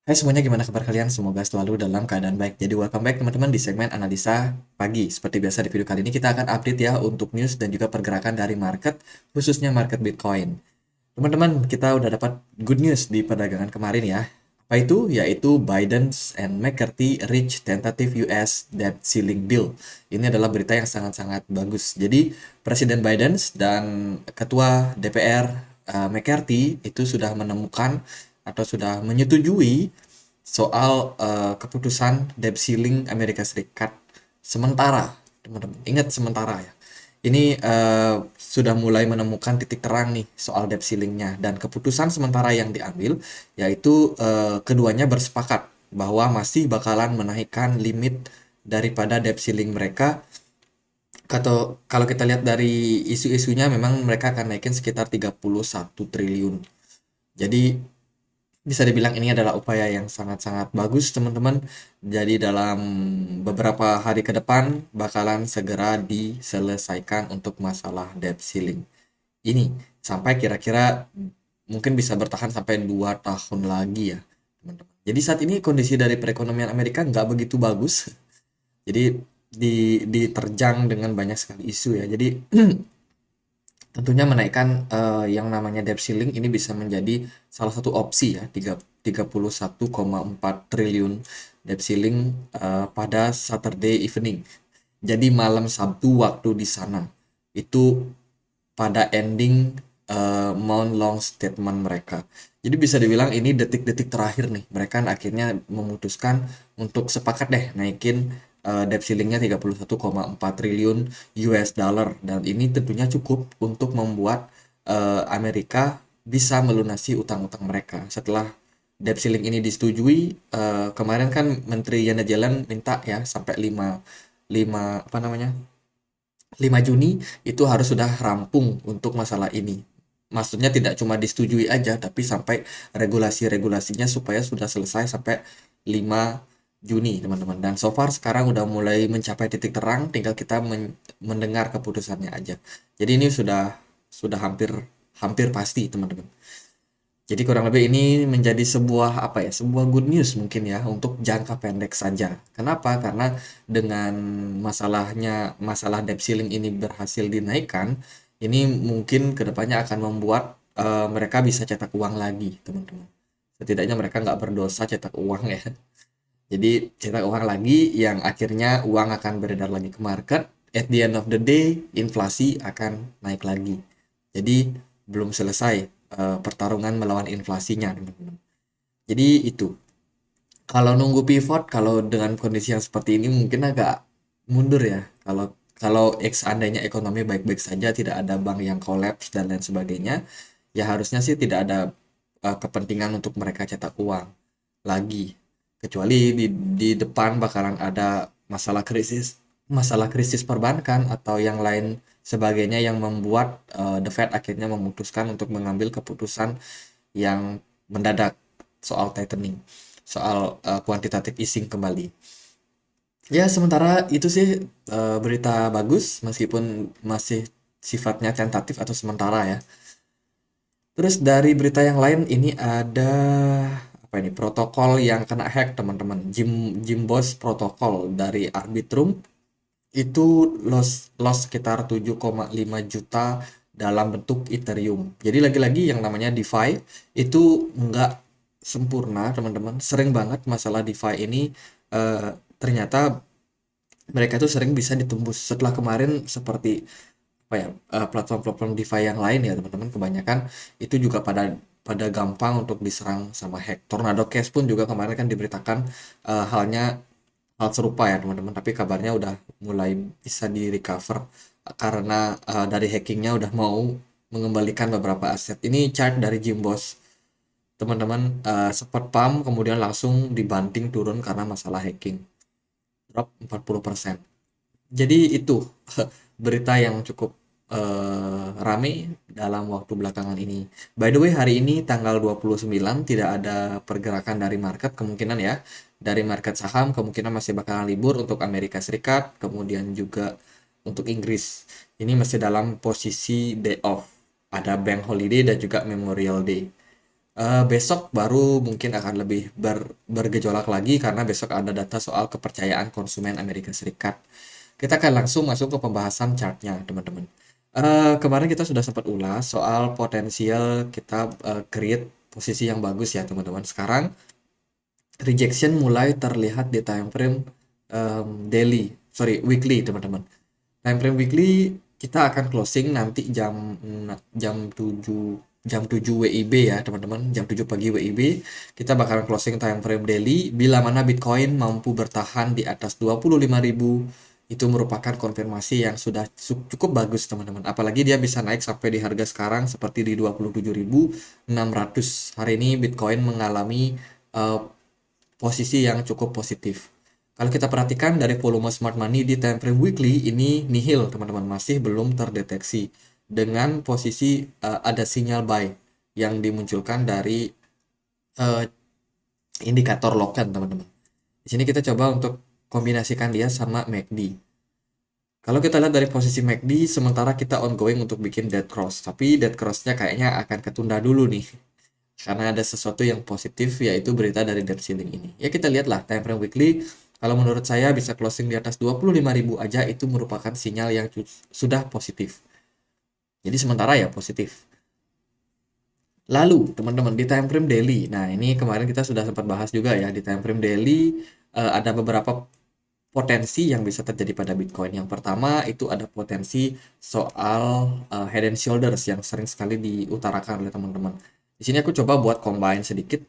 Hai semuanya, gimana kabar kalian? Semoga selalu dalam keadaan baik. Jadi welcome back teman-teman di segmen analisa pagi. Seperti biasa di video kali ini kita akan update ya untuk news dan juga pergerakan dari market, khususnya market Bitcoin. Teman-teman, kita udah dapat good news di perdagangan kemarin ya. Apa itu? Yaitu Biden and McCarthy reach tentative US debt ceiling deal. Ini adalah berita yang sangat-sangat bagus. Jadi Presiden Biden dan Ketua DPR McCarthy itu sudah menemukan atau sudah menyetujui soal keputusan debt ceiling Amerika Serikat sementara, teman-teman. Ingat sementara ya. Ini sudah mulai menemukan titik terang nih soal debt ceilingnya dan keputusan sementara yang diambil yaitu keduanya bersepakat bahwa masih bakalan menaikkan limit daripada debt ceiling mereka. Atau kalau kita lihat dari isu-isunya memang mereka akan naikin sekitar 31 triliun. Jadi bisa dibilang ini adalah upaya yang sangat-sangat bagus, teman-teman. Jadi dalam beberapa hari ke depan bakalan segera diselesaikan untuk masalah debt ceiling ini sampai kira-kira mungkin bisa bertahan sampai 2 tahun lagi ya, teman-teman. Jadi saat ini kondisi dari perekonomian Amerika nggak begitu bagus. Jadi diterjang dengan banyak sekali isu ya. Jadi tentunya menaikkan yang namanya debt ceiling ini bisa menjadi salah satu opsi ya, 31,4 triliun debt ceiling pada Saturday evening. Jadi malam Sabtu waktu di sana. Itu pada ending Mount Long statement mereka. Jadi bisa dibilang ini detik-detik terakhir nih. Mereka akhirnya memutuskan untuk sepakat deh naikin debt ceilingnya 31,4 triliun US dollar. Dan ini tentunya cukup untuk membuat Amerika bisa melunasi utang-utang mereka. Setelah debt ceiling ini disetujui, kemarin kan Menteri Janet Yellen minta ya sampai 5 apa namanya 5 Juni itu harus sudah rampung untuk masalah ini. Maksudnya tidak cuma disetujui aja, tapi sampai regulasi-regulasinya supaya sudah selesai sampai 5 Juni, teman-teman. Dan so far sekarang udah mulai mencapai titik terang, tinggal kita mendengar keputusannya aja. Jadi ini sudah hampir hampir pasti, teman-teman. Jadi kurang lebih ini menjadi sebuah apa ya, sebuah good news mungkin ya untuk jangka pendek saja. Kenapa? Karena dengan masalah debt ceiling ini berhasil dinaikkan, ini mungkin kedepannya akan membuat mereka bisa cetak uang lagi, teman-teman. Setidaknya mereka nggak berdosa cetak uang ya. Jadi cetak uang lagi yang akhirnya uang akan beredar lagi ke market. At the end of the day, inflasi akan naik lagi. Jadi belum selesai pertarungan melawan inflasinya, teman-teman. Jadi itu. Kalau nunggu pivot, kalau dengan kondisi yang seperti ini mungkin agak mundur ya. Kalau kalau seandainya ekonomi baik-baik saja, tidak ada bank yang kolaps dan lain sebagainya, ya harusnya sih tidak ada kepentingan untuk mereka cetak uang lagi. Kecuali di depan bakalan ada masalah krisis perbankan atau yang lain sebagainya yang membuat The Fed akhirnya memutuskan untuk mengambil keputusan yang mendadak soal tightening, soal quantitative easing kembali. Ya, sementara itu sih berita bagus meskipun masih sifatnya tentatif atau sementara ya. Terus dari berita yang lain ini ada apa ini protokol yang kena hack, teman-teman. Jimbos protokol dari Arbitrum itu loss sekitar 7,5 juta dalam bentuk Ethereum. Jadi lagi-lagi yang namanya DeFi itu nggak sempurna, teman-teman. Sering banget masalah DeFi ini ternyata mereka tuh sering bisa ditembus. Setelah kemarin seperti apa ya, platform-platform DeFi yang lain ya, teman-teman, kebanyakan itu juga pada pada gampang untuk diserang sama hack. Tornado Cash pun juga kemarin kan diberitakan halnya hal serupa ya, teman-teman, tapi kabarnya udah mulai bisa di recover karena dari hackingnya udah mau mengembalikan beberapa aset. Ini chart dari Jimbos, teman-teman, sempat pump kemudian langsung dibanting turun karena masalah hacking, drop 40%. Jadi itu berita yang cukup rame dalam waktu belakangan ini. By the way, hari ini tanggal 29 tidak ada pergerakan dari market kemungkinan ya. Dari market saham kemungkinan masih bakalan libur untuk Amerika Serikat, kemudian juga untuk Inggris. Ini masih dalam posisi day off. Ada bank holiday dan juga Memorial Day. Besok baru mungkin akan lebih bergejolak lagi karena besok ada data soal kepercayaan konsumen Amerika Serikat. Kita akan langsung masuk ke pembahasan chartnya, teman-teman. Kemarin kita sudah sempat ulas soal potensial kita create posisi yang bagus ya, teman-teman. Sekarang rejection mulai terlihat di time frame weekly, teman-teman. Time frame weekly kita akan closing nanti jam 7 WIB ya, teman-teman. Jam 7 pagi WIB kita bakalan closing time frame daily. Bila mana Bitcoin mampu bertahan di atas 25.000, itu merupakan konfirmasi yang sudah cukup bagus, teman-teman. Apalagi dia bisa naik sampai di harga sekarang seperti di 27.600. Hari ini Bitcoin mengalami uh, posisi yang cukup positif. Kalau kita perhatikan dari volume smart money di time frame weekly ini nihil, teman-teman, masih belum terdeteksi dengan posisi ada sinyal buy yang dimunculkan dari uh, indikator loken, teman-teman. Di sini kita coba untuk kombinasikan dia sama MACD. Kalau kita lihat dari posisi MACD, sementara kita ongoing untuk bikin dead cross, tapi dead cross-nya kayaknya akan ketunda dulu nih. Karena ada sesuatu yang positif, yaitu berita dari debt ceiling ini. Ya kita lihatlah time frame weekly, kalau menurut saya bisa closing di atas 25.000 aja itu merupakan sinyal yang sudah positif. Jadi sementara ya positif. Lalu teman-teman di time frame daily, nah ini kemarin kita sudah sempat bahas juga ya, di time frame daily ada beberapa potensi yang bisa terjadi pada Bitcoin. Yang pertama itu ada potensi soal head and shoulders yang sering sekali diutarakan oleh teman-teman. Di sini aku coba buat combine sedikit,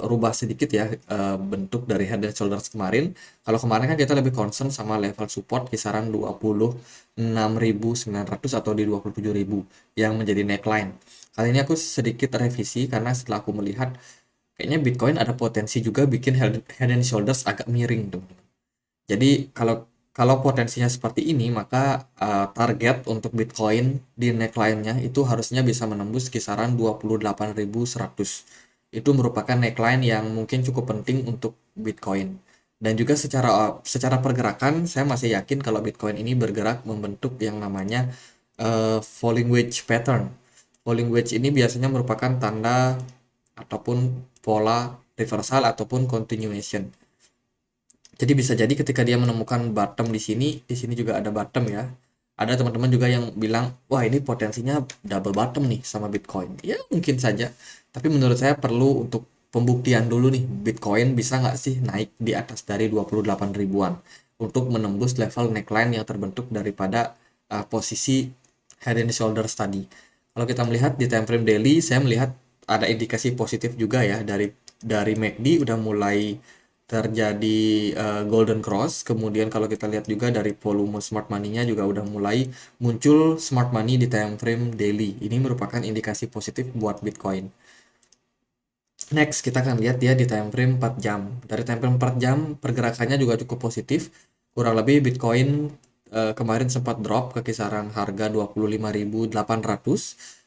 rubah sedikit ya bentuk dari head and shoulders kemarin. Kalau kemarin kan kita lebih concern sama level support kisaran 26.900 atau di 27.000 yang menjadi neckline. Kali ini aku sedikit revisi karena setelah aku melihat kayaknya Bitcoin ada potensi juga bikin head and shoulders agak miring tuh. Jadi kalau kalau potensinya seperti ini, maka target untuk Bitcoin di neckline-nya itu harusnya bisa menembus kisaran 28.100. Itu merupakan neckline yang mungkin cukup penting untuk Bitcoin. Dan juga secara pergerakan, saya masih yakin kalau Bitcoin ini bergerak membentuk yang namanya falling wedge pattern. Falling wedge ini biasanya merupakan tanda ataupun pola reversal ataupun continuation. Jadi bisa jadi ketika dia menemukan bottom di sini juga ada bottom ya. Ada teman-teman juga yang bilang, wah ini potensinya double bottom nih sama Bitcoin. Ya mungkin saja. Tapi menurut saya perlu untuk pembuktian dulu nih, Bitcoin bisa nggak sih naik di atas dari 28 ribuan untuk menembus level neckline yang terbentuk daripada posisi head and shoulders tadi. Kalau kita melihat di time frame daily, saya melihat ada indikasi positif juga ya dari MACD udah mulai terjadi golden cross. Kemudian kalau kita lihat juga dari volume smart money-nya juga udah mulai muncul smart money di time frame daily. Ini merupakan indikasi positif buat Bitcoin. Next, kita akan lihat dia di time frame 4 jam. Dari time frame 4 jam, pergerakannya juga cukup positif. Kurang lebih Bitcoin kemarin sempat drop ke kisaran harga 25.800.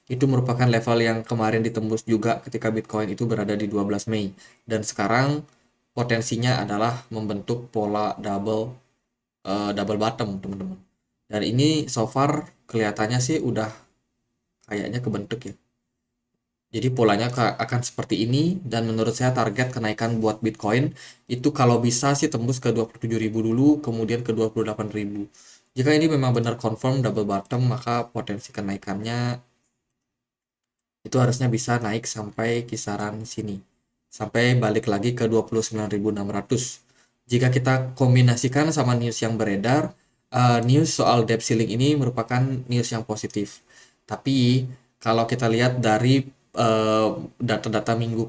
Itu merupakan level yang kemarin ditembus juga ketika Bitcoin itu berada di 12 Mei. Dan sekarang potensinya adalah membentuk pola double bottom, teman-teman. Dan ini so far kelihatannya sih udah kayaknya kebentuk ya. Jadi polanya akan seperti ini dan menurut saya target kenaikan buat Bitcoin itu kalau bisa sih tembus ke 27.000 dulu, kemudian ke 28.000. Jika ini memang benar confirm double bottom, maka potensi kenaikannya itu harusnya bisa naik sampai kisaran sini. Sampai balik lagi ke 29.600. Jika kita kombinasikan sama news yang beredar, news soal debt ceiling ini merupakan news yang positif. Tapi kalau kita lihat dari data-data minggu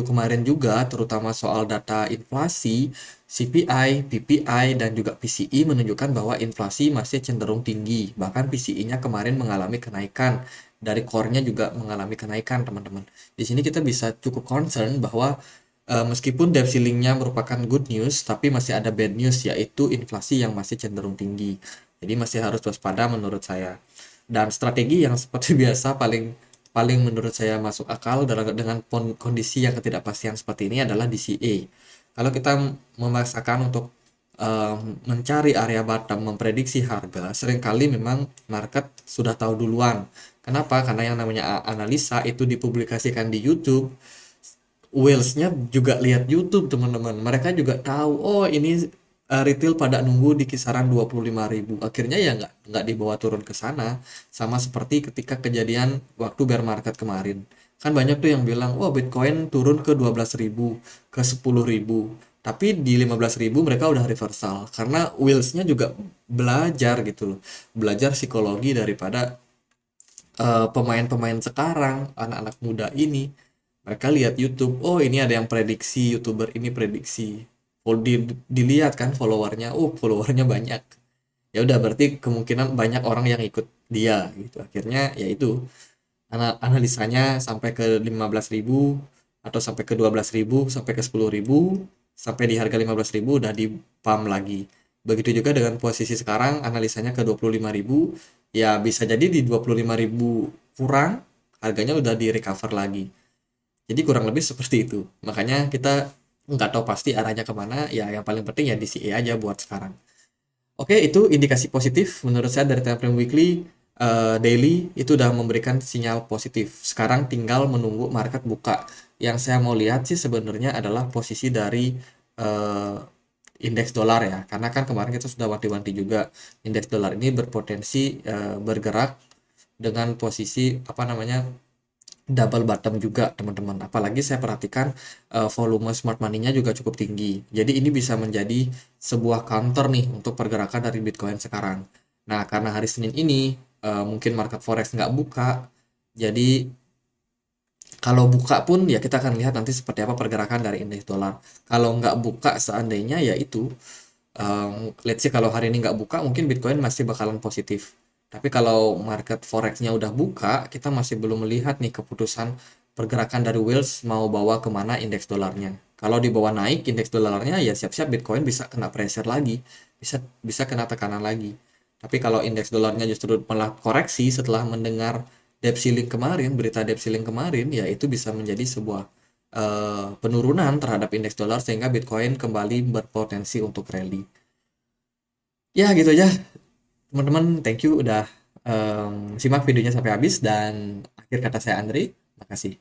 kemarin juga, terutama soal data inflasi, CPI, PPI, dan juga PCE menunjukkan bahwa inflasi masih cenderung tinggi. Bahkan PCE-nya kemarin mengalami kenaikan. Dari core-nya juga mengalami kenaikan, teman-teman. Di sini kita bisa cukup concern bahwa meskipun debt ceiling-nya merupakan good news, tapi masih ada bad news, yaitu inflasi yang masih cenderung tinggi. Jadi masih harus waspada menurut saya. Dan strategi yang seperti biasa paling paling menurut saya masuk akal dengan kondisi yang ketidakpastian seperti ini adalah DCA. Kalau kita memaksakan untuk mencari area bottom, memprediksi harga, seringkali memang market sudah tahu duluan Kenapa? Karena yang namanya analisa itu dipublikasikan di YouTube, whales-nya juga lihat YouTube teman-teman. Mereka juga tahu, oh ini retail pada nunggu di kisaran 25.000. Akhirnya ya nggak dibawa turun ke sana. Sama seperti ketika kejadian waktu bear market kemarin. Kan banyak tuh yang bilang, wah Bitcoin turun ke 12.000, ke 10.000. Tapi di 15.000 mereka udah reversal. Karena whales-nya juga belajar gitu loh. Belajar psikologi daripada pemain-pemain sekarang, anak-anak muda ini, mereka lihat YouTube, oh ini ada yang prediksi, YouTuber ini prediksi. Kalau dilihat kan followernya, oh followernya banyak. Ya udah berarti kemungkinan banyak orang yang ikut dia gitu. Akhirnya ya itu analisanya sampai ke 15.000 atau sampai ke 12.000 sampai ke 10.000 sampai di harga 15.000 udah di pump lagi. Begitu juga dengan posisi sekarang analisanya ke 25.000, ya bisa jadi di 25.000 kurang harganya udah di recover lagi. Jadi kurang lebih seperti itu. Makanya kita nggak tahu pasti arahnya kemana, ya yang paling penting ya DCA aja buat sekarang. Oke, itu indikasi positif menurut saya dari time frame weekly, daily itu udah memberikan sinyal positif. Sekarang tinggal menunggu market buka. Yang saya mau lihat sih sebenarnya adalah posisi dari eh, indeks dolar ya. Karena kan kemarin kita sudah wanti-wanti juga indeks dolar ini berpotensi bergerak dengan posisi apa namanya double bottom juga teman-teman. Apalagi saya perhatikan volume smart money-nya juga cukup tinggi. Jadi ini bisa menjadi sebuah counter nih untuk pergerakan dari Bitcoin sekarang. Nah, karena hari Senin ini mungkin market forex nggak buka, jadi kalau buka pun ya kita akan lihat nanti seperti apa pergerakan dari indeks dolar. Kalau nggak buka seandainya ya itu let's say kalau hari ini nggak buka mungkin Bitcoin masih bakalan positif. Tapi kalau market forex-nya udah buka, kita masih belum melihat nih keputusan pergerakan dari whales mau bawa kemana indeks dolarnya. Kalau di bawah naik indeks dolarnya ya siap-siap Bitcoin bisa kena pressure lagi, bisa bisa kena tekanan lagi. Tapi kalau indeks dolarnya justru malah koreksi setelah mendengar debt ceiling kemarin, berita debt ceiling kemarin, ya itu bisa menjadi sebuah penurunan terhadap indeks dolar sehingga Bitcoin kembali berpotensi untuk rally. Ya gitu aja teman-teman, thank you udah simak videonya sampai habis dan akhir kata saya Andri, makasih.